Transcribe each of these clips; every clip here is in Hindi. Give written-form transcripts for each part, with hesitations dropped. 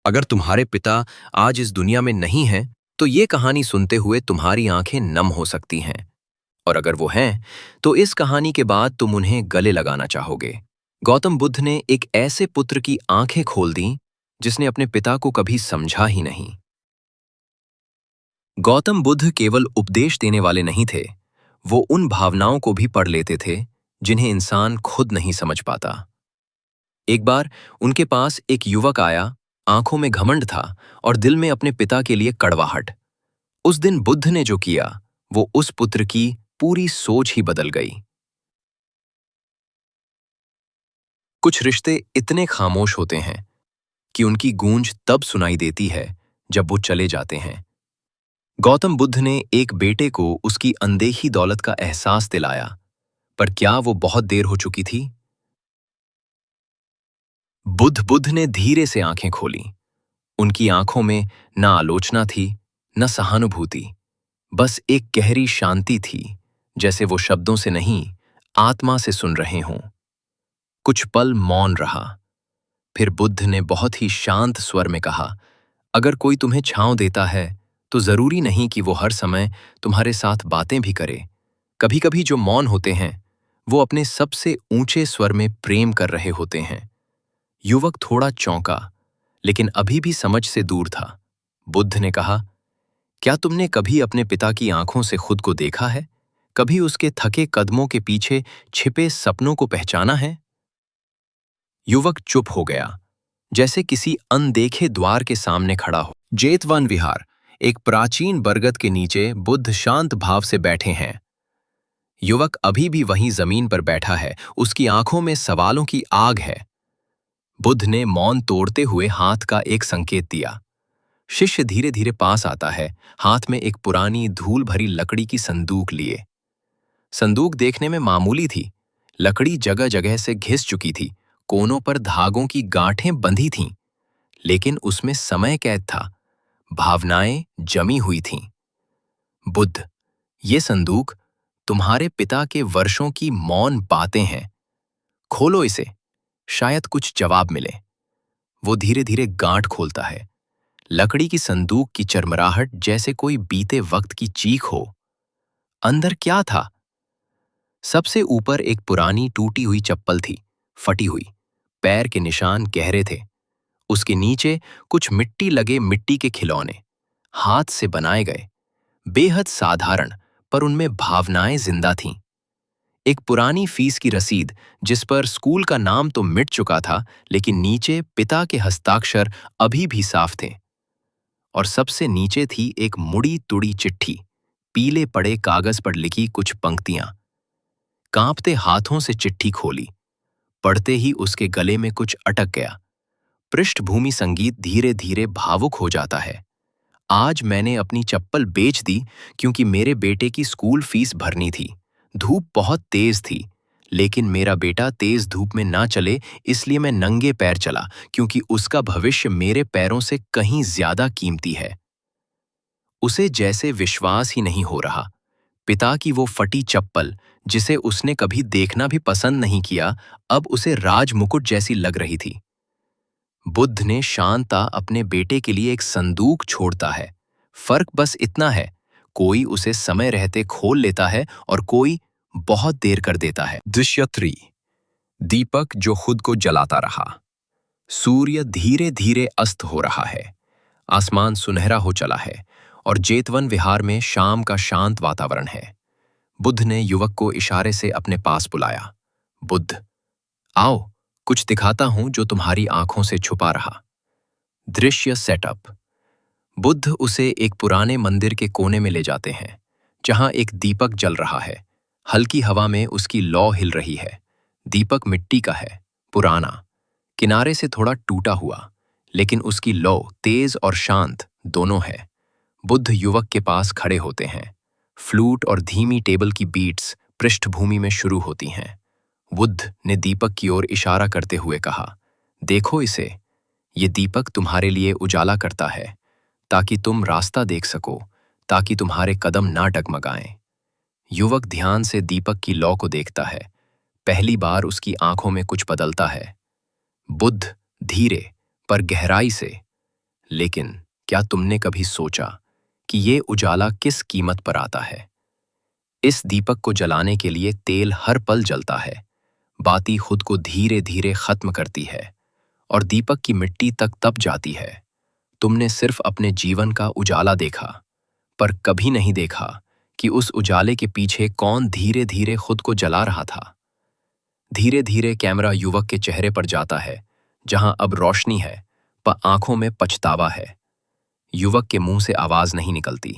अगर तुम्हारे पिता आज इस दुनिया में नहीं हैं, तो ये कहानी सुनते हुए तुम्हारी आंखें नम हो सकती हैं। और अगर वो हैं, तो इस कहानी के बाद तुम उन्हें गले लगाना चाहोगे। गौतम बुद्ध ने एक ऐसे पुत्र की आंखें खोल दी जिसने अपने पिता को कभी समझा ही नहीं। गौतम बुद्ध केवल उपदेश देने वाले नहीं थे, वो उन भावनाओं को भी पढ़ लेते थे जिन्हें इंसान खुद नहीं समझ पाता। एक बार उनके पास एक युवक आया, आंखों में घमंड था और दिल में अपने पिता के लिए कड़वाहट। उस दिन बुद्ध ने जो किया, वो उस पुत्र की पूरी सोच ही बदल गई। कुछ रिश्ते इतने खामोश होते हैं कि उनकी गूंज तब सुनाई देती है जब वो चले जाते हैं। गौतम बुद्ध ने एक बेटे को उसकी अनदेखी दौलत का एहसास दिलाया, पर क्या वो बहुत देर हो चुकी थी? बुद्ध ने धीरे से आंखें खोली। उनकी आंखों में न आलोचना थी, न सहानुभूति, बस एक गहरी शांति थी, जैसे वो शब्दों से नहीं, आत्मा से सुन रहे हों। कुछ पल मौन रहा। फिर बुद्ध ने बहुत ही शांत स्वर में कहा, अगर कोई तुम्हें छांव देता है, तो जरूरी नहीं कि वो हर समय तुम्हारे साथ बातें भी करे। कभी-कभी जो मौन होते हैं, वो अपने सबसे ऊंचे स्वर में प्रेम कर रहे होते हैं। युवक थोड़ा चौंका, लेकिन अभी भी समझ से दूर था। बुद्ध ने कहा, क्या तुमने कभी अपने पिता की आंखों से खुद को देखा है? कभी उसके थके कदमों के पीछे छिपे सपनों को पहचाना है? युवक चुप हो गया, जैसे किसी अनदेखे द्वार के सामने खड़ा हो। जेतवन विहार, एक प्राचीन बरगद के नीचे बुद्ध शांत भाव से बैठे हैं। युवक अभी भी वहीं जमीन पर बैठा है, उसकी आंखों में सवालों की आग है। बुद्ध ने मौन तोड़ते हुए हाथ का एक संकेत दिया। शिष्य धीरे धीरे पास आता है, हाथ में एक पुरानी धूल भरी लकड़ी की संदूक लिए। संदूक देखने में मामूली थी, लकड़ी जगह जगह से घिस चुकी थी, कोनों पर धागों की गांठें बंधी थीं, लेकिन उसमें समय कैद था, भावनाएं जमी हुई थीं। बुद्ध, ये संदूक तुम्हारे पिता के वर्षों की मौन बातें हैं। खोलो इसे, शायद कुछ जवाब मिले। वो धीरे धीरे गांठ खोलता है। लकड़ी की संदूक की चरमराहट जैसे कोई बीते वक्त की चीख हो। अंदर क्या था? सबसे ऊपर एक पुरानी टूटी हुई चप्पल थी, फटी हुई, पैर के निशान गहरे थे। उसके नीचे कुछ मिट्टी लगे मिट्टी के खिलौने, हाथ से बनाए गए, बेहद साधारण, पर उनमें भावनाएं जिंदा थीं। एक पुरानी फीस की रसीद, जिस पर स्कूल का नाम तो मिट चुका था, लेकिन नीचे पिता के हस्ताक्षर अभी भी साफ थे। और सबसे नीचे थी एक मुड़ी तुड़ी चिट्ठी, पीले पड़े कागज पर लिखी कुछ पंक्तियां। कांपते हाथों से चिट्ठी खोली। पढ़ते ही उसके गले में कुछ अटक गया। पृष्ठभूमि संगीत धीरे धीरे भावुक हो जाता है। आज मैंने अपनी चप्पल बेच दी क्योंकि मेरे बेटे की स्कूल फीस भरनी थी। धूप बहुत तेज थी, लेकिन मेरा बेटा तेज धूप में ना चले, इसलिए मैं नंगे पैर चला, क्योंकि उसका भविष्य मेरे पैरों से कहीं ज्यादा कीमती है। उसे जैसे विश्वास ही नहीं हो रहा। पिता की वो फटी चप्पल, जिसे उसने कभी देखना भी पसंद नहीं किया, अब उसे राजमुकुट जैसी लग रही थी। बुद्ध ने शांता अपने बेटे के लिए एक संदूक छोड़ता है। फर्क बस इतना है, कोई उसे समय रहते खोल लेता है और कोई बहुत देर कर देता है। दृश्य 3, दीपक जो खुद को जलाता रहा। सूर्य धीरे धीरे अस्त हो रहा है, आसमान सुनहरा हो चला है और जेतवन विहार में शाम का शांत वातावरण है। बुद्ध ने युवक को इशारे से अपने पास बुलाया। बुद्ध, आओ, कुछ दिखाता हूं जो तुम्हारी आंखों से छुपा रहा। दृश्य सेटअप। बुद्ध उसे एक पुराने मंदिर के कोने में ले जाते हैं, जहां एक दीपक जल रहा है। हल्की हवा में उसकी लौ हिल रही है। दीपक मिट्टी का है, पुराना, किनारे से थोड़ा टूटा हुआ, लेकिन उसकी लौ तेज और शांत दोनों है। बुद्ध युवक के पास खड़े होते हैं। फ्लूट और धीमी टेबल की बीट्स पृष्ठभूमि में शुरू होती हैं। बुद्ध ने दीपक की ओर इशारा करते हुए कहा, देखो इसे, ये दीपक तुम्हारे लिए उजाला करता है, ताकि तुम रास्ता देख सको, ताकि तुम्हारे कदम ना डगमगाएं। युवक ध्यान से दीपक की लौ को देखता है। पहली बार उसकी आंखों में कुछ बदलता है। बुद्ध धीरे पर गहराई से, लेकिन क्या तुमने कभी सोचा कि ये उजाला किस कीमत पर आता है? इस दीपक को जलाने के लिए तेल हर पल जलता है, बाती खुद को धीरे धीरे खत्म करती है और दीपक की मिट्टी तक तप जाती है। तुमने सिर्फ अपने जीवन का उजाला देखा, पर कभी नहीं देखा कि उस उजाले के पीछे कौन धीरे धीरे खुद को जला रहा था। धीरे धीरे कैमरा युवक के चेहरे पर जाता है, जहां अब रोशनी है पर आंखों में पछतावा है। युवक के मुंह से आवाज नहीं निकलती,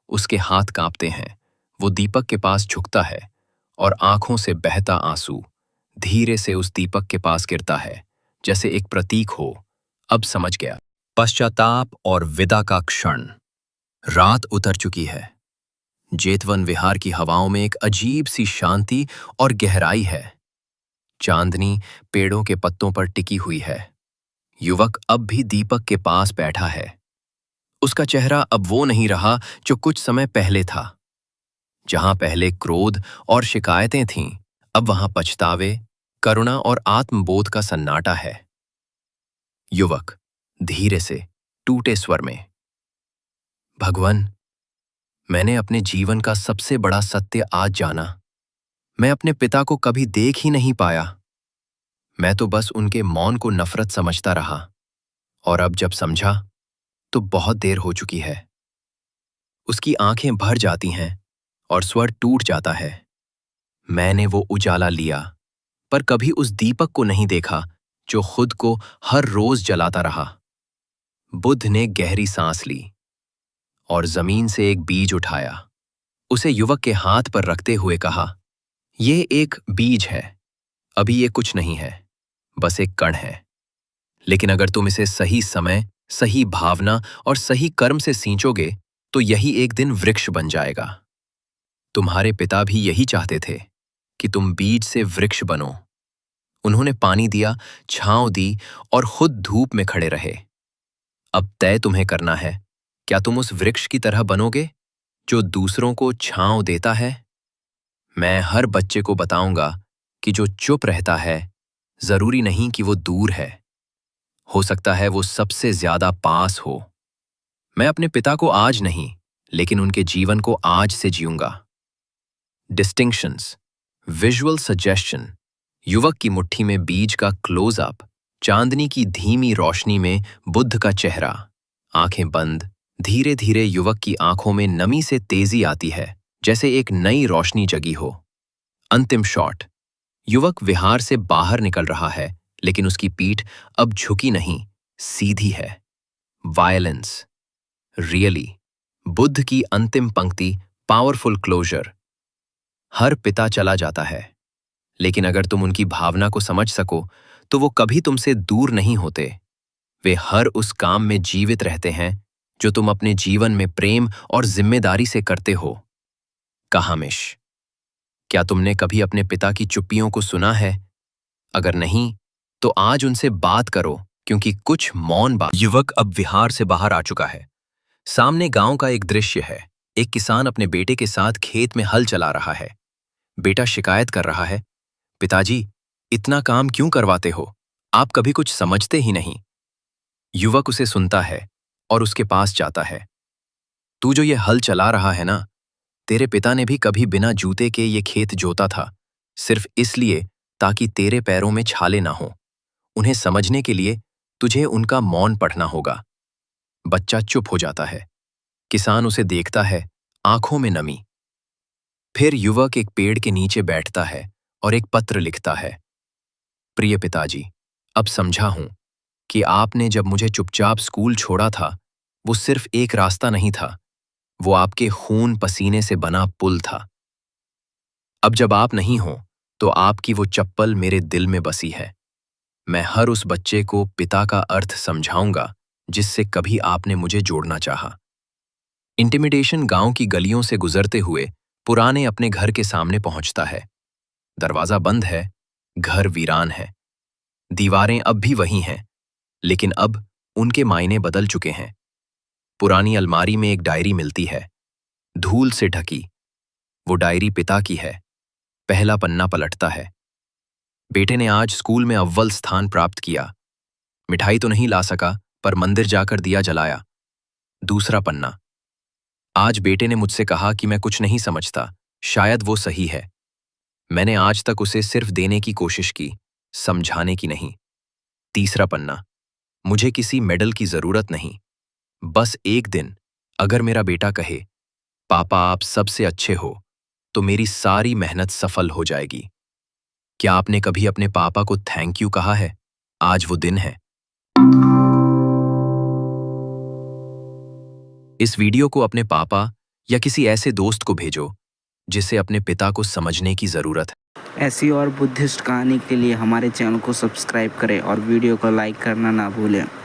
उसके हाथ कांपते हैं। वो दीपक के पास झुकता है और आंखों से बहता आंसू धीरे से उस दीपक के पास गिरता है, जैसे एक प्रतीक हो। अब समझ गया। पश्चाताप और विदा का क्षण। रात उतर चुकी है। जेतवन विहार की हवाओं में एक अजीब सी शांति और गहराई है। चांदनी पेड़ों के पत्तों पर टिकी हुई है। युवक अब भी दीपक के पास बैठा है। उसका चेहरा अब वो नहीं रहा जो कुछ समय पहले था। जहां पहले क्रोध और शिकायतें थीं, अब वहां पछतावे, करुणा और आत्मबोध का सन्नाटा है। युवक धीरे से टूटे स्वर में, भगवान, मैंने अपने जीवन का सबसे बड़ा सत्य आज जाना। मैं अपने पिता को कभी देख ही नहीं पाया। मैं तो बस उनके मौन को नफरत समझता रहा, और अब जब समझा तो बहुत देर हो चुकी है। उसकी आंखें भर जाती हैं और स्वर टूट जाता है। मैंने वो उजाला लिया, पर कभी उस दीपक को नहीं देखा जो खुद को हर रोज जलाता रहा। बुद्ध ने गहरी सांस ली और जमीन से एक बीज उठाया। उसे युवक के हाथ पर रखते हुए कहा, "ये एक बीज है। अभी ये कुछ नहीं है, बस एक कण है। लेकिन अगर तुम इसे सही समय, सही भावना और सही कर्म से सींचोगे तो यही एक दिन वृक्ष बन जाएगा। तुम्हारे पिता भी यही चाहते थे कि तुम बीज से वृक्ष बनो। उन्होंने पानी दिया, छांव दी और खुद धूप में खड़े रहे। अब तय तुम्हें करना है, क्या तुम उस वृक्ष की तरह बनोगे जो दूसरों को छांव देता है? मैं हर बच्चे को बताऊंगा कि जो चुप रहता है, जरूरी नहीं कि वो दूर है। हो सकता है वो सबसे ज्यादा पास हो। मैं अपने पिता को आज नहीं, लेकिन उनके जीवन को आज से जीऊंगा।" Distinctions, visual suggestion. युवक की मुट्ठी में बीज का क्लोजअप, चांदनी की धीमी रोशनी में बुद्ध का चेहरा, आंखें बंद। धीरे धीरे युवक की आंखों में नमी से तेजी आती है, जैसे एक नई रोशनी जगी हो। अंतिम शॉट। युवक विहार से बाहर निकल रहा है, लेकिन उसकी पीठ अब झुकी नहीं, सीधी है। Violence, really. बुद्ध की अंतिम पंक्ति, पावरफुल क्लोजर। हर पिता चला जाता है, लेकिन अगर तुम उनकी भावना को समझ सको तो वो कभी तुमसे दूर नहीं होते। वे हर उस काम में जीवित रहते हैं जो तुम अपने जीवन में प्रेम और जिम्मेदारी से करते हो। कहामिश, क्या तुमने कभी अपने पिता की चुप्पियों को सुना है? अगर नहीं, तो आज उनसे बात करो, क्योंकि कुछ मौन बात। युवक अब विहार से बाहर आ चुका है। सामने गांव का एक दृश्य है। एक किसान अपने बेटे के साथ खेत में हल चला रहा है। बेटा शिकायत कर रहा है, "पिताजी, इतना काम क्यों करवाते हो? आप कभी कुछ समझते ही नहीं।" युवक उसे सुनता है और उसके पास जाता है। "तू जो ये हल चला रहा है ना, तेरे पिता ने भी कभी बिना जूते के ये खेत जोता था, सिर्फ इसलिए ताकि तेरे पैरों में छाले ना हो। उन्हें समझने के लिए तुझे उनका मौन पढ़ना होगा।" बच्चा चुप हो जाता है। किसान उसे देखता है, आंखों में नमी। फिर युवक एक पेड़ के नीचे बैठता है और एक पत्र लिखता है। "प्रिय पिताजी, अब समझा हूं कि आपने जब मुझे चुपचाप स्कूल छोड़ा था, वो सिर्फ एक रास्ता नहीं था, वो आपके खून पसीने से बना पुल था। अब जब आप नहीं हो, तो आपकी वो चप्पल मेरे दिल में बसी है। मैं हर उस बच्चे को पिता का अर्थ समझाऊंगा जिससे कभी आपने मुझे जोड़ना चाहा।" इंटिमिडेशन गांव की गलियों से गुजरते हुए पुराने अपने घर के सामने पहुंचता है। दरवाजा बंद है, घर वीरान है। दीवारें अब भी वही हैं, लेकिन अब उनके मायने बदल चुके हैं। पुरानी अलमारी में एक डायरी मिलती है, धूल से ढकी। वो डायरी पिता की है। पहला पन्ना पलटता है। "बेटे ने आज स्कूल में अव्वल स्थान प्राप्त किया। मिठाई तो नहीं ला सका, पर मंदिर जाकर दिया जलाया। दूसरा पन्ना। आज बेटे ने मुझसे कहा कि मैं कुछ नहीं समझता, शायद वो सही है। मैंने आज तक उसे सिर्फ देने की कोशिश की, समझाने की नहीं। तीसरा पन्ना। मुझे किसी मेडल की जरूरत नहीं, बस एक दिन अगर मेरा बेटा कहे, पापा आप सबसे अच्छे हो, तो मेरी सारी मेहनत सफल हो जाएगी। क्या आपने कभी अपने पापा को थैंक यू कहा है? आज वो दिन है। इस वीडियो को अपने पापा या किसी ऐसे दोस्त को भेजो जिसे अपने पिता को समझने की जरूरत है। ऐसी और बुद्धिस्ट कहानी के लिए हमारे चैनल को सब्सक्राइब करें और वीडियो को लाइक करना ना भूलें।